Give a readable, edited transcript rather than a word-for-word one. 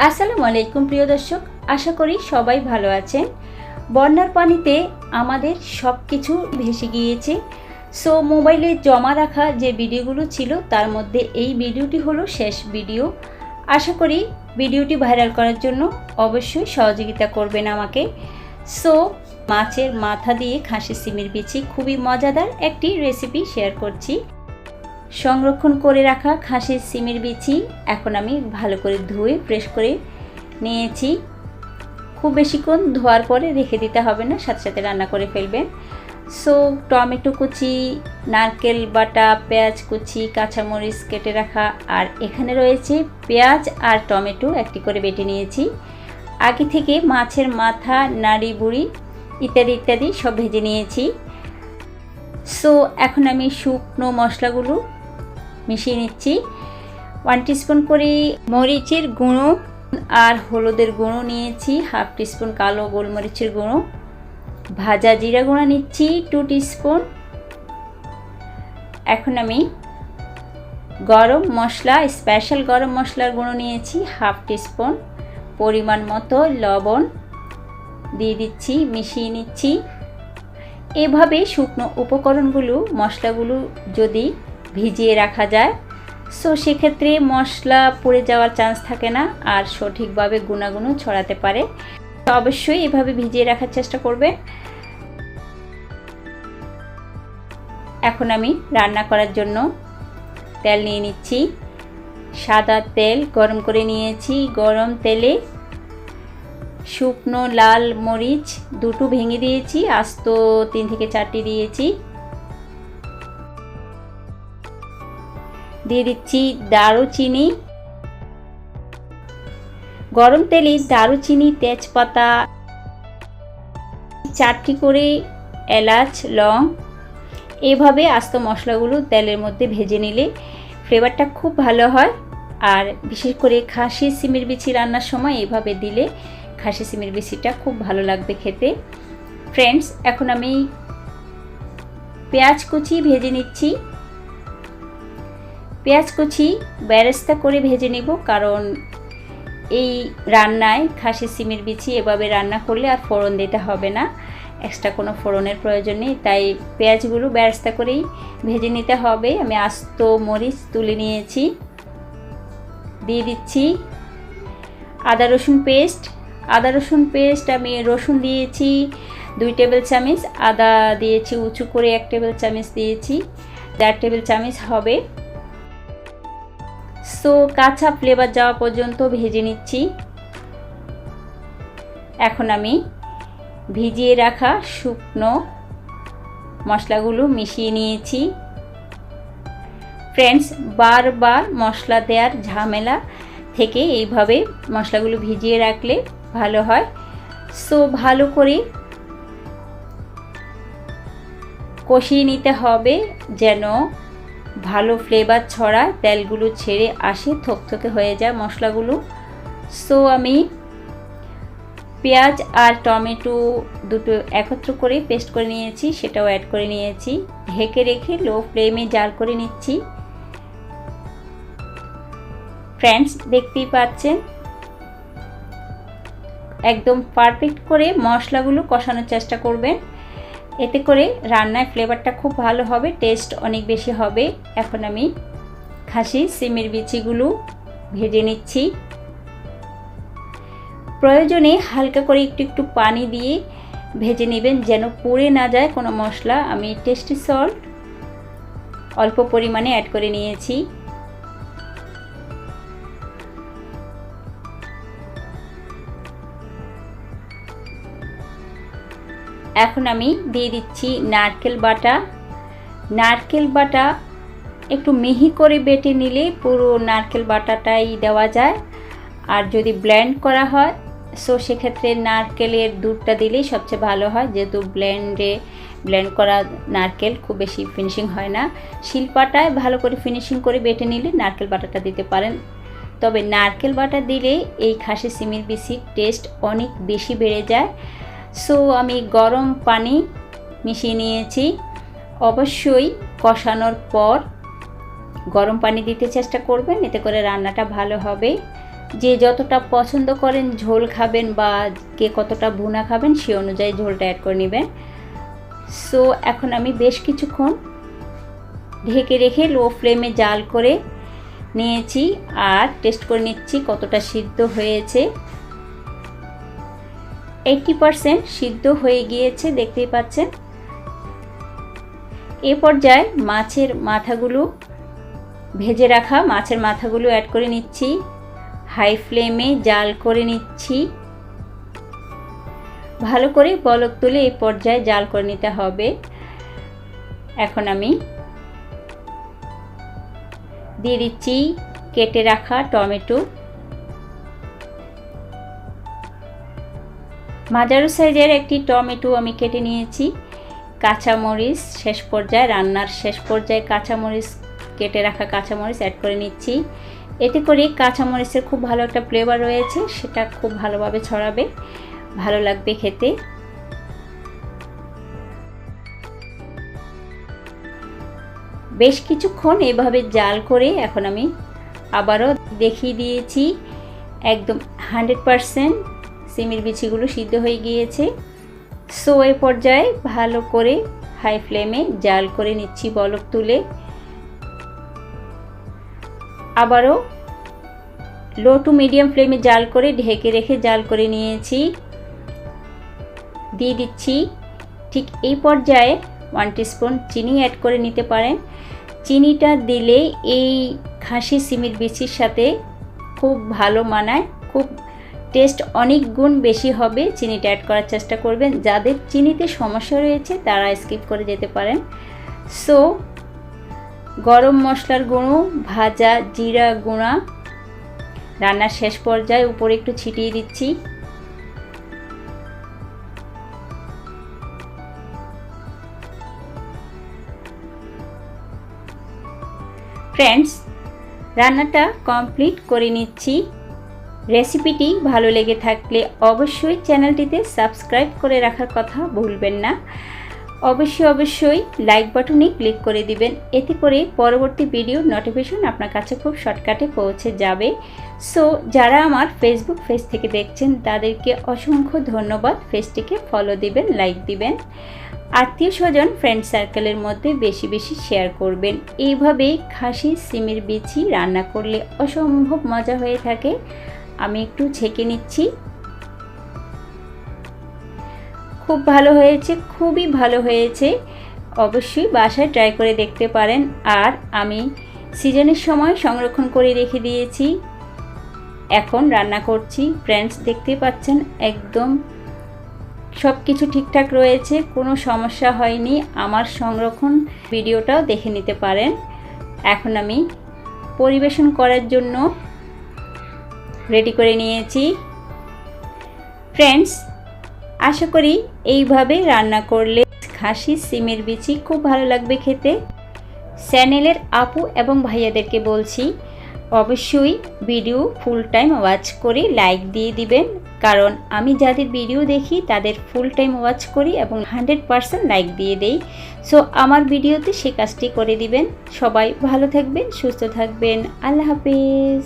আসসালামু আলাইকুম প্রিয় দর্শক, আশা করি সবাই ভালো আছেন। বন্যার পানিতে আমাদের সব কিছু ভেসে গিয়েছে। সো মোবাইলে জমা রাখা যে ভিডিওগুলো ছিল তার মধ্যে এই ভিডিওটি হলো শেষ ভিডিও। আশা করি ভিডিওটি ভাইরাল করার জন্য অবশ্যই সহযোগিতা করবেন আমাকে। সো মাছের মাথা দিয়ে খাসির সিমের বিচি খুবই মজাদার একটি রেসিপি শেয়ার করছি। সংরক্ষণ করে রাখা খাসির সিমের বিচি এখন আমি ভালো করে ধুয়ে ফ্রেশ করে নিয়েছি। খুব বেশিক্ষণ ধোয়ার পরে রেখে দিতে হবে না, সাথে সাথে রান্না করে ফেলবেন। সো টমেটো কুচি, নারকেল বাটা, পেঁয়াজ কুচি, কাঁচামরিচ কেটে রাখা, আর এখানে রয়েছে পেঁয়াজ আর টমেটো একটি করে বেটে নিয়েছি। আগে থেকে মাছের মাথা, নাড়ি বুড়ি ইত্যাদি ইত্যাদি সব ভেজে নিয়েছি। সো এখন আমি শুকনো মশলাগুলো মিশিয়ে নিচ্ছি। 1 টিস্পুন করে মরিচের গুঁড়ো আর হলুদের গুঁড়ো নিয়েছি, 1/2 টিস্পুন কালো গোলমরিচের গুঁড়ো, ভাজা জিরা গুঁড়ো নিচ্ছি 2 টিস্পুন। এখন আমি গরম মশলা, স্পেশাল গরম মশলার গুঁড়ো নিয়েছি 1/2 টিস্পুন, পরিমাণ মতো লবণ দিয়ে দিচ্ছি, মিশিয়ে নিচ্ছি। এভাবে শুকনো উপকরণগুলো, মশলাগুলো যদি ভিজিয়ে রাখা যায় সো সেক্ষেত্রে মশলা পুড়ে যাওয়ার চান্স থাকে না আর সঠিকভাবে গুণাগুণও ছড়াতে পারে। তো অবশ্যই এভাবে ভিজিয়ে রাখার চেষ্টা করবে। এখন আমি রান্না করার জন্য তেল নিয়ে নিচ্ছি। সাদা তেল গরম করে নিয়েছি। গরম তেলে শুকনো লাল মরিচ দুটো ভেঙে দিয়েছি, আস্ত 3 থেকে 4টি দিয়েছি। দিয়ে দিচ্ছি দারুচিনি। গরম তেলে দারুচিনি, তেজপাতা, 4টি করে এলাচ, লং, এভাবে আস্ত মশলাগুলো তেলের মধ্যে ভেজে নিলে ফ্লেভারটা খুব ভালো হয়। আর বিশেষ করে খাসি সিমের বিচি রান্নার সময় এভাবে দিলে খাসি সিমের বিচিটা খুব ভালো লাগবে খেতে। ফ্রেন্ডস, এখন আমি পেঁয়াজ কুচি ভেজে নিচ্ছি। পেঁয়াজ কুচি বেরেস্তা করে ভেজে নেব, কারণ এই রান্নায় খাসি সিমের বিচি এভাবে রান্না করলে আর ফোড়ন দিতে হবে না, এক্সট্রা কোনো ফোড়নের প্রয়োজন নেই। তাই পেঁয়াজগুলো বেরেস্তা করেই ভেজে নিতে হবে। আমি আস্ত মরিচ তুলে নিয়েছি, দিয়ে দিচ্ছি আদা রসুন পেস্ট। আদা রসুন পেস্ট আমি রসুন দিয়েছি 2 টেবিল চামচ, আদা দিয়েছি উঁচু করে 1 টেবিল চামচ দিয়েছি, 4 টেবিল চামচ হবে। সো কাঁচা ফ্লেভার যাওয়া পর্যন্ত ভেজে নিচ্ছি। এখন আমি ভিজিয়ে রাখা শুকনো মশলাগুলো মিশিয়ে নিয়েছি। ফ্রেন্ডস, বারবার মশলা দেওয়ার ঝামেলা থেকে এইভাবে মশলাগুলো ভিজিয়ে রাখলে ভালো হয়। সো ভালো করে কষিয়ে নিতে হবে যেন ভালো ফ্লেভার ছড়ায়, তেলগুলো ছেড়ে আসে, থকথকে হয়ে যায় মশলাগুলো। সো আমি পেঁয়াজ আর টমেটো দুটো একত্র করে পেস্ট করে নিয়েছি, সেটাও অ্যাড করে নিয়েছি। ঢেকে রেখে লো ফ্লেমে জাল করে নিচ্ছি। ফ্রেন্ডস, দেখতেই পাচ্ছেন একদম পারফেক্ট করে মশলাগুলো কষানোর চেষ্টা করবেন, এতে করে রান্নায় ফ্লেভারটা খুব ভালো হবে, টেস্ট অনেক বেশি হবে। এখন আমি খাসি সিমের বিচিগুলো ভেজে নিচ্ছি। প্রয়োজনে হালকা করে একটু একটু পানি দিয়ে ভেজে নেবেন যেন পুড়ে না যায় কোনো মশলা। আমি টেস্টি সল্ট অল্প পরিমাণে অ্যাড করে নিয়েছি। এখন আমি দিয়ে দিচ্ছি নারকেল বাটা। নারকেল বাটা একটু মিহি করে বেটে নিলে পুরো নারকেল বাটাটাই দেওয়া যায়, আর যদি ব্লেন্ড করা হয় সো সেক্ষেত্রে নারকেলের দুধটা দিলেই সবচেয়ে ভালো হয়, যেহেতু ব্লেন্ড করা নারকেল খুব বেশি ফিনিশিং হয় না। শিলপাটায় ভালো করে ফিনিশিং করে বেটে নিলে নারকেল বাটাটা দিতে পারেন। তবে নারকেল বাটা দিলে এই খাসি সিমের বিচির টেস্ট অনেক বেশি বেড়ে যায়। সো আমি গরম পানি মিশিয়ে নিয়েছি অবশ্যই কষানোর পর গরম পানি দিতে চেষ্টা করবেন, এতে করে রান্নাটা ভালো হবে। যে যতটা পছন্দ করেন ঝোল খাবেন বা কে কতটা ভুনা খাবেন সে অনুযায়ী ঝোলটা অ্যাড করে নেবেন। সো এখন আমি বেশ কিছুক্ষণ ঢেকে রেখে লো ফ্লেমে জাল করে নিয়েছি আর টেস্ট করে নিচ্ছি কতটা সিদ্ধ হয়েছে। 80% সিদ্ধ হয়ে গিয়েছে, দেখতেই পাচ্ছেন। এ পর্যায়ে মাছের মাথাগুলো, ভেজে রাখা মাছের মাথাগুলো অ্যাড করে নিচ্ছি। হাই ফ্লেমে জাল করে নিচ্ছি, ভালো করে বলক তুলে এই পর্যায়ে জাল করে নিতে হবে। এখন আমি দিয়ে দিচ্ছি কেটে রাখা টমেটো, মাঝারি সাইজের একটি টমেটো আমি কেটে নিয়েছি। কাঁচামরিচ শেষ পর্যায়ে, রান্নার শেষ পর্যায়ে কাঁচামরিচ, কেটে রাখা কাঁচামরিচ অ্যাড করে নিচ্ছি। এতে করে কাঁচামরিচের খুব ভালো একটা ফ্লেভার রয়েছে, সেটা খুব ভালোভাবে ছড়াবে, ভালো লাগবে খেতে। বেশ কিছুক্ষণ এভাবে জাল করে এখন আমি আবারও দেখিয়ে দিয়েছি একদম 100% সিমের বিচিগুলো সিদ্ধ হয়ে গিয়েছে। সো এই পর্যায়ে ভালো করে হাই ফ্লেমে জাল করে নিচ্ছি বলক তুলে। আবারও লো টু মিডিয়াম ফ্লেমে জাল করে ঢেকে রেখে জাল করে নিয়েছি। দিয়ে দিচ্ছি ঠিক এই পর্যায়ে 1 টিস্পুন চিনি অ্যাড করে নিতে পারেন। চিনিটা দিলে এই খাসি সিমের বিচির সাথে খুব ভালো মানায়, খুব টেস্ট অনেক গুণ বেশি হবে। চিনিটা অ্যাড করার চেষ্টা করবেন, যাদের চিনিতে সমস্যা রয়েছে তারা স্কিপ করে যেতে পারেন। সো গরম মশলার গুঁড়ো, ভাজা জিরা গুঁড়া রান্নার শেষ পর্যায়ে উপরে একটু ছিটিয়ে দিচ্ছি। ফ্রেন্ডস, রান্নাটা কমপ্লিট করে নিচ্ছি। রেসিপিটি ভালো লেগে থাকলে অবশ্যই চ্যানেলটিতে সাবস্ক্রাইব করে রাখার কথা ভুলবেন না। অবশ্যই লাইক বাটনে ক্লিক করে দিবেন, এতে করে পরবর্তী ভিডিও নোটিফিকেশন আপনার কাছে খুব শর্টকাটে পৌঁছে যাবে। সো যারা আমার ফেসবুক পেজ থেকে দেখছেন তাদেরকে অসংখ্য ধন্যবাদ। পেজটিকে ফলো দিবেন, লাইক দিবেন, আত্মীয় স্বজন ফ্রেন্ড সার্কেলের মধ্যে বেশি বেশি শেয়ার করবেন। এইভাবে খাসি সিমের বিচি রান্না করলে অসম্ভব মজা হয়ে থাকে। আমি একটু ছেঁকে নিচ্ছি। খুব ভালো হয়েছে, খুবই ভালো হয়েছে। অবশ্যই বাসায় ট্রাই করে দেখতে পারেন। আর আমি সিজনের সময় সংরক্ষণ করে রেখে দিয়েছি, এখন রান্না করছি। ফ্রেন্ডস, দেখতে পাচ্ছেন একদম সব কিছু ঠিকঠাক রয়েছে, কোনো সমস্যা হয়নি। আমার সংরক্ষণ ভিডিওটাও দেখে নিতে পারেন। এখন আমি পরিবেশন করার জন্য রেডি করে নিয়েছি। ফ্রেন্ডস, আশা করি এইভাবে রান্না করলে খাসি সিমের বিচি খুব ভালো লাগবে খেতে। চ্যানেলের আপু এবং ভাইয়াদেরকে বলছি অবশ্যই ভিডিও ফুল টাইম ওয়াচ করে লাইক দিয়ে দিবেন, কারণ আমি যাদের ভিডিও দেখি তাদের ফুল টাইম ওয়াচ করি এবং 100% লাইক দিয়ে দেই। সো আমার ভিডিওতে সে কাজটি করে দিবেন। সবাই ভালো থাকবেন, সুস্থ থাকবেন। আল্লাহ হাফেজ।